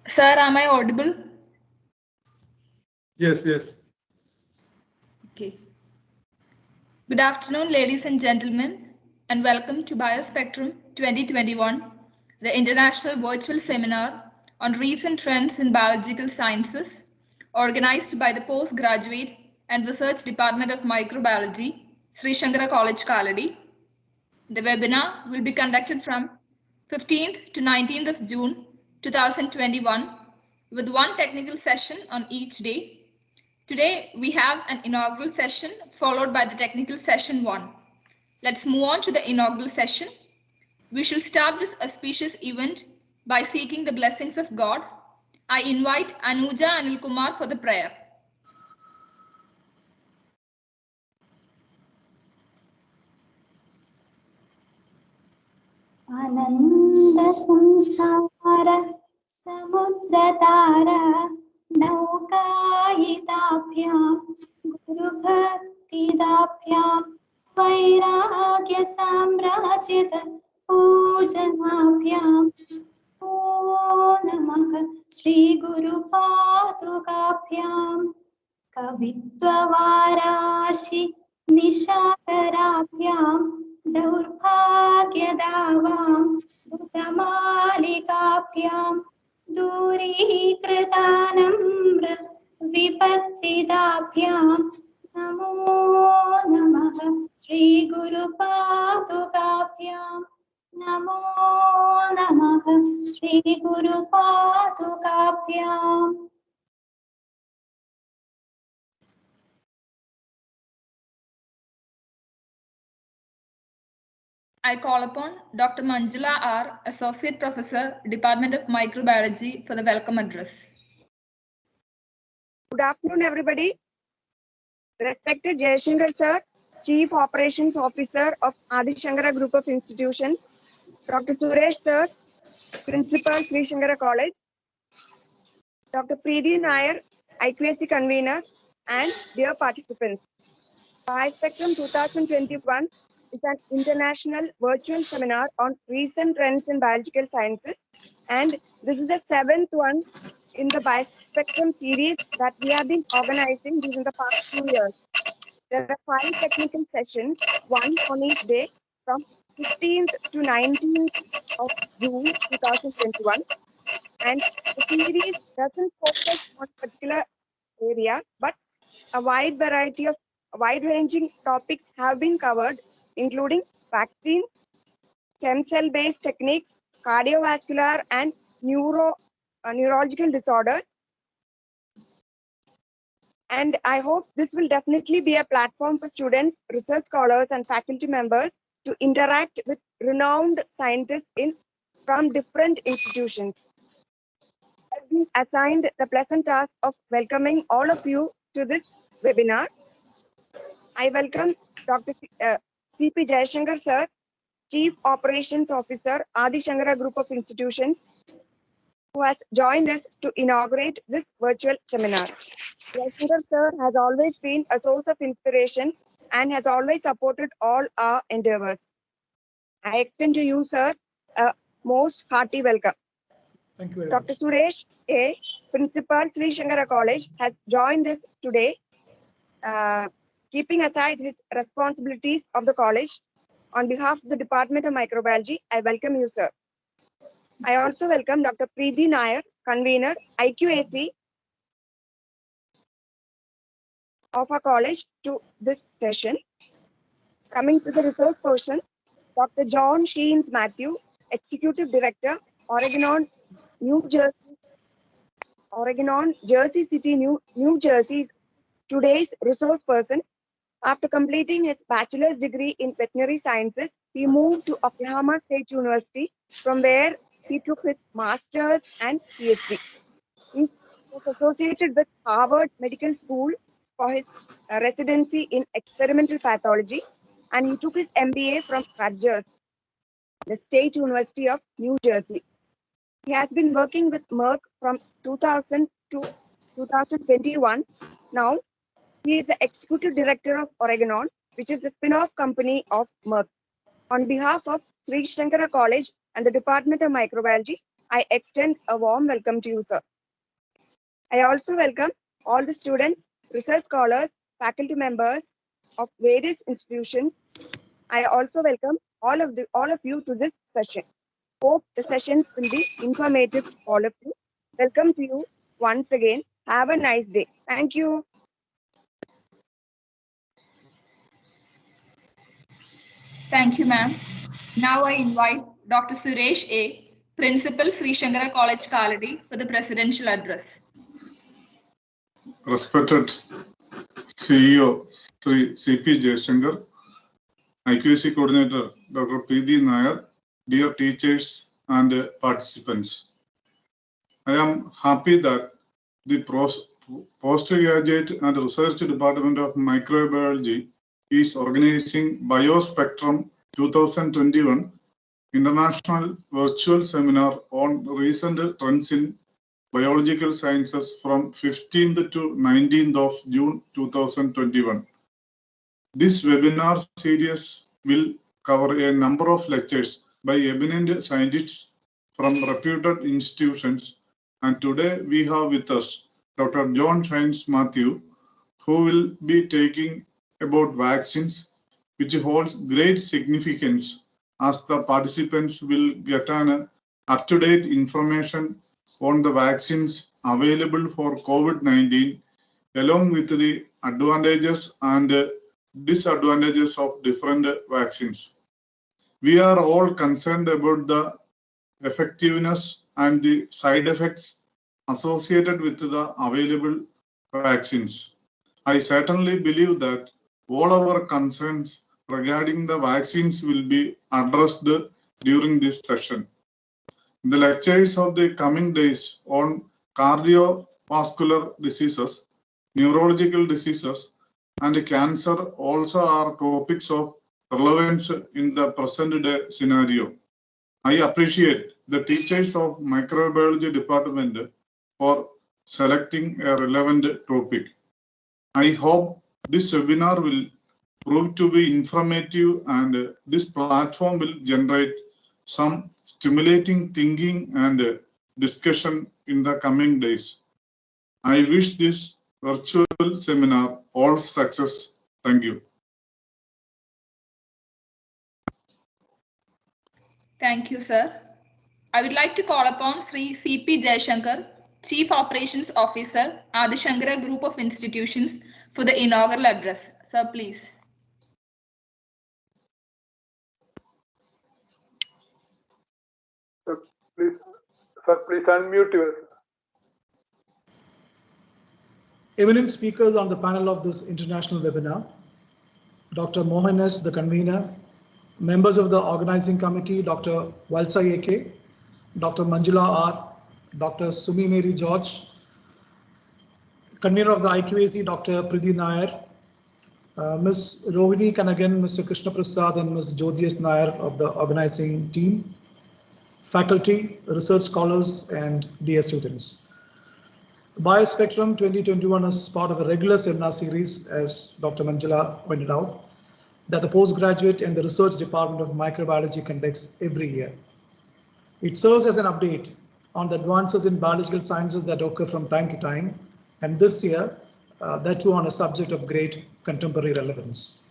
Sir, am I audible? Yes, yes. Okay. Good afternoon, ladies and gentlemen, and welcome to BioSpectrum 2021, the international virtual seminar on recent trends in biological sciences, organized by the Postgraduate and Research Department of Microbiology, Sri Shankara College, Kaladi. The webinar will be conducted from 15th to 19th of June 2021 with one technical session on each day. Today we have an inaugural session followed by the technical session 1. Let's move on to the inaugural session. We shall start this auspicious event by seeking the blessings of God. I invite Anuja Anil Kumar for the prayer. आनंद संसार समुद्रतार नौकायिताभ्यां गुरुभक्तिदाभ्यां वैराग्य साम्राज्यत पूजनाभ्यां ओ नमः श्री गुरुपादुकाभ्यां कवित्ववाराशि निशाकराभ्यां दौर्भाग्यदावां भूतमालिकाभ्यां दूरीकृतानम्र विपत्तिदाभ्यां नमो नमः श्रीगुरुपादुकाभ्यां नमो नमः श्रीगुरुपादुकाभ्याम् I call upon Dr. Manjula R., Associate Professor, Department of Microbiology, for the welcome address. Good afternoon, everybody. Respected Jayashankar Sir, Chief Operations Officer of Adi Shankara Group of Institutions, Dr. Suresh Sir, Principal Sri Shankara College, Dr. Preeti Nair, IQAC Convener, and dear participants. BioSpectrum 2021 is an international virtual seminar on recent trends in biological sciences, and this is the 7th one in the BioSpectrum series that we have been organizing during the past 2 years. There are 5 technical sessions, one on each day, from 15th to 19th of June 2021. And the series doesn't focus on a particular area, but a wide-ranging topics have been covered, including vaccine, stem cell-based techniques, cardiovascular and neurological disorders. And I hope this will definitely be a platform for students, research scholars, and faculty members to interact with renowned scientists from different institutions. I've been assigned the pleasant task of welcoming all of you to this webinar. I welcome Dr. C.P. Jayashankar Sir, Chief Operations Officer, Adi Shankara Group of Institutions, who has joined us to inaugurate this virtual seminar. Jayashankar Sir has always been a source of inspiration and has always supported all our endeavors. I extend to you, sir, a most hearty welcome. Thank you very Dr. much. Suresh A., Principal Sri Shankara College, has joined us today, keeping aside his responsibilities of the college. On behalf of the Department of Microbiology, I welcome you, sir. I also welcome Dr. Preeti Nair, Convener, IQAC of our college, to this session. Coming to the resource portion, Dr. John Sheens Matthew, Executive Director, Oregon, New Jersey, Jersey City, New Jersey, is today's resource person. After completing his bachelor's degree in veterinary sciences, he moved to Oklahoma State University, from where he took his master's and PhD. He was associated with Harvard Medical School for his residency in experimental pathology, and he took his MBA from Rutgers, the State University of New Jersey. He has been working with Merck from 2000 to 2021. Now, he is the Executive Director of Oregon, which is the spin-off company of Merck. On behalf of Sri Shankara College and the Department of Microbiology, I extend a warm welcome to you, sir. I also welcome all the students, research scholars, faculty members of various institutions. I also welcome all of you to this session. Hope the sessions will be informative to all of you. Welcome to you once again. Have a nice day. Thank you. Thank you, ma'am. Now I invite Dr. Suresh A., Principal, Sri Shankara College, Kaladi, for the presidential address. Respected CEO Sri C.P. Jaishankar, IQAC Coordinator Dr. P.D. Nair, dear teachers and participants. I am happy that the Postgraduate and Research Department of Microbiology is organizing BioSpectrum 2021 International Virtual Seminar on recent trends in biological sciences from 15th to 19th of June 2021. This webinar series will cover a number of lectures by eminent scientists from reputed institutions, and today we have with us Dr. John Shines Matthew, who will be talking about vaccines, which holds great significance as the participants will get an up-to-date information on the vaccines available for COVID-19, along with the advantages and disadvantages of different vaccines. We are all concerned about the effectiveness and the side effects associated with the available vaccines. I certainly believe that all our concerns regarding the vaccines will be addressed during this session. The lectures of the coming days on cardiovascular diseases, neurological diseases, and cancer also are topics of relevance in the present day scenario. I appreciate the teachers of microbiology department for selecting a relevant topic. I hope this webinar will prove to be informative, and this platform will generate some stimulating thinking and discussion in the coming days. I wish this virtual seminar all success. Thank you. Thank you, sir. I would like to call upon Sri C.P. Jaishankar, Chief Operations Officer, Adi Shankara Group of Institutions, for the inaugural address. Sir, please. Please unmute yourself. Eminent speakers on the panel of this international webinar, Dr. Mohan S., the convener, members of the organizing committee, Dr. Valsa A.K., Dr. Manjula R., Dr. Sumi Mary George, convener of the IQAC, Dr. Pridi Nair, Ms. Rohini Kanagan, Mr. Krishna Prasad, and Ms. Jyoti Nair of the organizing team, faculty, research scholars, and dear students. BioSpectrum 2021 is part of a regular seminar series, as Dr. Manjula pointed out, that the postgraduate and the research department of microbiology conducts every year. It serves as an update on the advances in biological sciences that occur from time to time, and this year, that too on a subject of great contemporary relevance.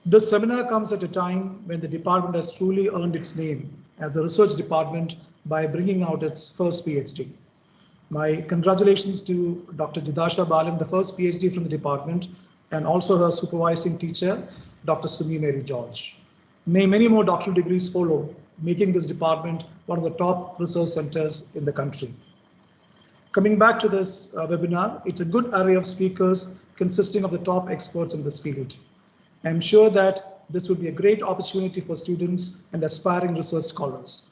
This seminar comes at a time when the department has truly earned its name as a research department by bringing out its first PhD. My congratulations to Dr. Jidasha Balan, the first PhD from the department, and also her supervising teacher, Dr. Sumi Mary George. May many more doctoral degrees follow, making this department one of the top research centers in the country. Coming back to this webinar, it's a good array of speakers consisting of the top experts in this field. I'm sure that this would be a great opportunity for students and aspiring research scholars.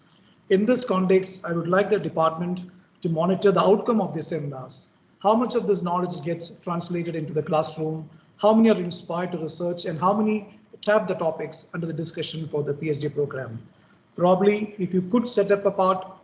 In this context, I would like the department to monitor the outcome of the seminars. How much of this knowledge gets translated into the classroom, how many are inspired to research, and how many tap the topics under the discussion for the PhD program. Probably, if you could set up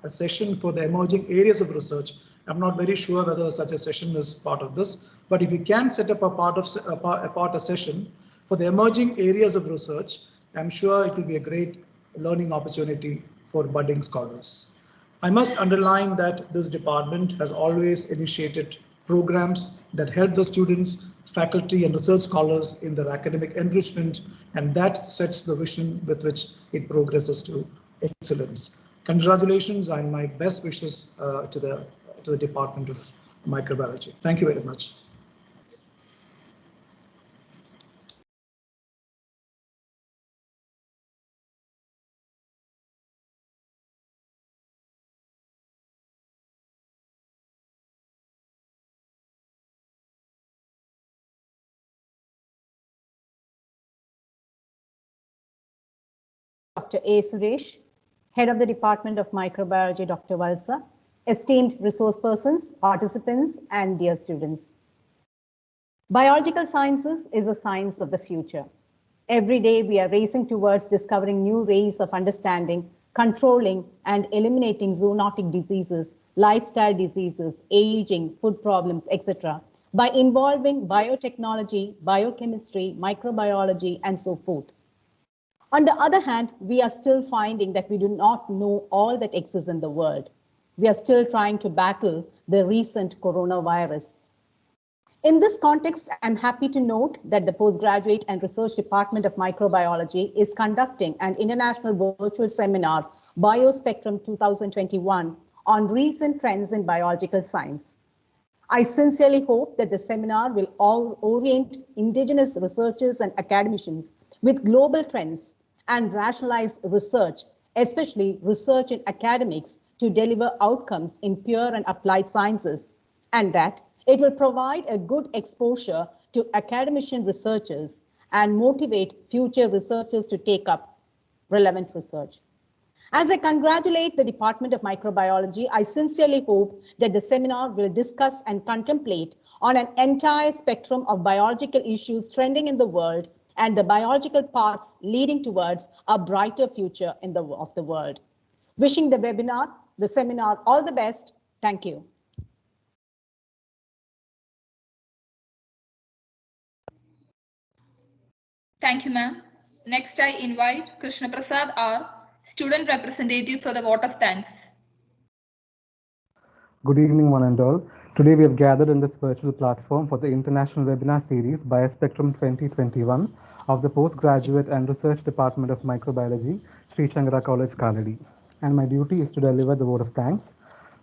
a session for the emerging areas of research, I'm not very sure whether such a session is part of this, but if you can set up a session for the emerging areas of research, I'm sure it will be a great learning opportunity for budding scholars. I must underline that this department has always initiated programs that help the students, faculty, and research scholars in their academic enrichment, and that sets the vision with which it progresses to excellence. Congratulations and my best wishes to the Department of Microbiology. Thank you very much. Dr. A. Suresh, Head of the Department of Microbiology, Dr. Valsa, esteemed resource persons, participants, and dear students. Biological sciences is a science of the future. Every day we are racing towards discovering new ways of understanding, controlling, and eliminating zoonotic diseases, lifestyle diseases, aging, food problems, etc., by involving biotechnology, biochemistry, microbiology, and so forth. On the other hand, we are still finding that we do not know all that exists in the world. We are still trying to battle the recent coronavirus. In this context, I'm happy to note that the Postgraduate and Research Department of Microbiology is conducting an international virtual seminar, BioSpectrum 2021, on recent trends in biological science. I sincerely hope that the seminar will orient indigenous researchers and academicians with global trends and rationalize research, especially research in academics, to deliver outcomes in pure and applied sciences, and that it will provide a good exposure to academician researchers and motivate future researchers to take up relevant research. As I congratulate the Department of Microbiology, I sincerely hope that the seminar will discuss and contemplate on an entire spectrum of biological issues trending in the world and the biological paths leading towards a brighter future of the world. Wishing the seminar all the best. Thank you. Thank you, ma'am. Next, I invite Krishna Prasad R, student representative for the vote of thanks. Good evening, one and all. Today we have gathered in this virtual platform for the international webinar series BioSpectrum 2021 of the Postgraduate and Research Department of Microbiology, Sri Shankara College, Kaladi. And my duty is to deliver the vote of thanks.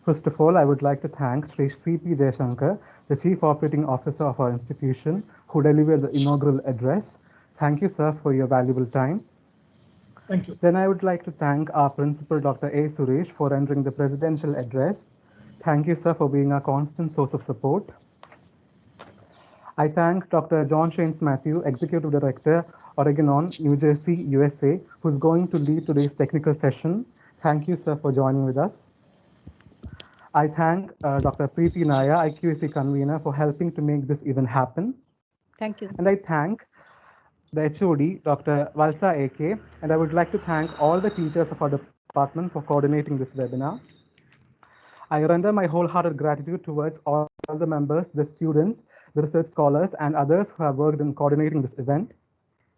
First of all, I would like to thank Sri C.P. Jayashankar, the Chief Operating Officer of our institution, who delivered the inaugural address. Thank you, sir, for your valuable time. Thank you. Then I would like to thank our principal, Dr. A. Suresh, for rendering the presidential address. Thank you, sir, for being a constant source of support. I thank Dr. John Shanes Matthew, Executive Director, Oregon, New Jersey, USA, who's going to lead today's technical session. Thank you, sir, for joining with us. I thank Dr. Preeti Naya, IQAC convener, for helping to make this event happen. Thank you. And I thank the HOD, Dr. Valsa AK, and I would like to thank all the teachers of our department for coordinating this webinar. I render my wholehearted gratitude towards all the members, the students, the research scholars, and others who have worked in coordinating this event.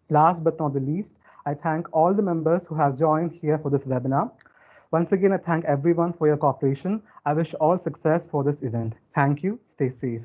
Last but not the least, I thank all the members who have joined here for this webinar. Once again, I thank everyone for your cooperation. I wish all success for this event. Thank you. Stay safe.